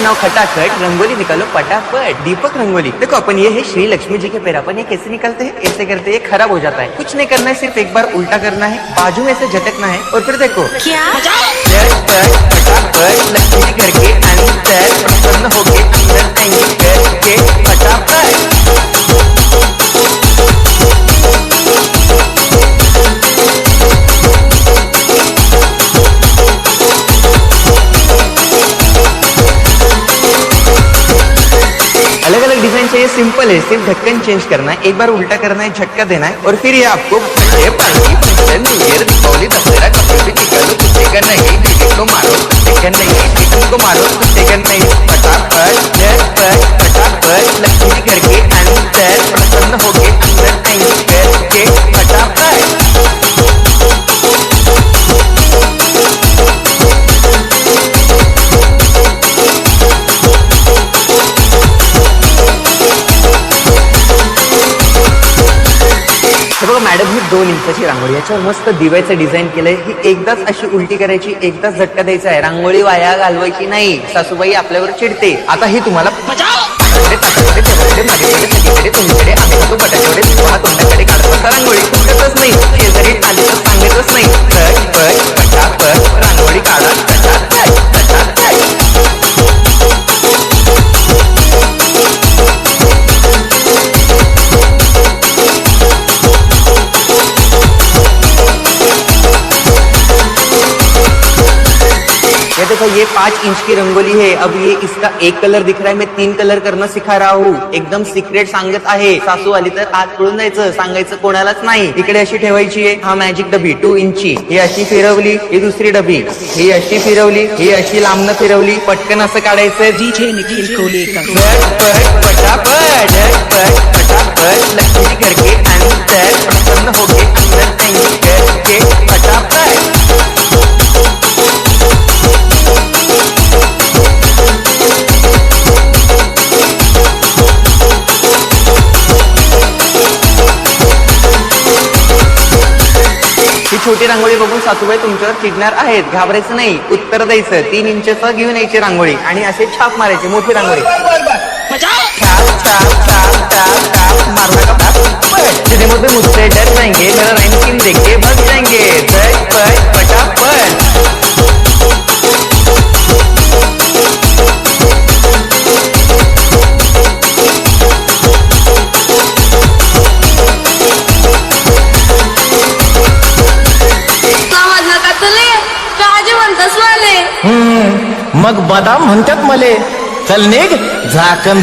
बनाओ खटाखट, रंगोली निकालो फटाफट। दीपक रंगोली। देखो अपन ये है श्री लक्ष्मी जी के पैर, अपन ये कैसे निकालते हैं, ऐसे करते हैं, खराब हो जाता है। कुछ नहीं करना है, सिर्फ एक बार उल्टा करना है, बाजू में से झटकना है और फिर देखो क्या झटपट फटाफट लक्ष्मी जी घर के अंदर प्रसन्न होके अंदर जाएंगे करके फटाफट। अलग अलग डिजाइन चाहिए, सिंपल है, सिर्फ ढक्कन चेंज करना है, एक बार उल्टा करना है, झटका देना है और फिर ये आपको birthday party function new year Deepawali Dussehra कपड़े भी निकालो, कुत्ते का नहीं दीदी को मारो, कुत्ते का नहीं दीदी को मारो, कुत्ते का नहीं फटाफट झटपट फटाफट लक्ष्मी जी घर के अंदर प्रसन्न होके अंदर आएंगे करके फटाफट। बघा मॅडम, ही 2 इंचाची रांगोळी, याच्यावर मस्त दिव्याचं डिझाईन केलंय। ही एकदाच अशी उलटी करायची, एकदाच झटका द्यायचा आहे, रांगोळी वाया घालवायची नाही, सासूबाई आपल्यावर चिडते। आता ही तुम्हाला ताटाकडे ठेवायचे, माझ्याकडे सगळीकडे तुमच्याकडे आम्ही खातो बटाट्याकडे तुम्हाला तोंडाकडे काढतो रांगोळी तुमच्यातच नाही, शेजारी आली तर सांगतच नाही, झटपट फटाफट रांगोळी काढा फटाफट फटाफट। ये देखो, ये 5 इंच की रंगोली है। अब ये इसका एक कलर दिख रहा है, मैं 3 कलर करना सिखा रहा हूँ, एकदम सिक्रेट सांगत आहे। सासू आली तर आत पळून जायचं, सांगायचं कोणालाच नाही। इकडे अशी ठेवायची आहे, हा मॅजिक डबी 2 इंची, ही अशी फिरवली, ही दुसरी डबी, ही अशी फिरवली, ही अशी लांबनं फिरवली, पटकन असं काढायचं। डीजे निखिल कोलेकर। झटपट फटाफट झटपट फटाफट लक्ष्मी जी घर के अंदर प्रसन्न होके अंदर आएंगे करके फटाफट। ही छोटी रांगोळी बघून सासूबाई तुमच्यावर चिडणार आहेत, घाबरायचं नाही, उत्तर द्यायचं। 3 इंचचं घेऊन यायची रांगोळी आणि असे छाप मारायचे, मोठी रांगोळी छाप छाप छाप छाप छाप मारना का जितने मुझे मुझसे डर जाएंगे, मेरा रैंकिंग देख के भाग जाएंगे, झटपट फटाफट। मग बदाम म्हणतात मले, चल निघ झाकण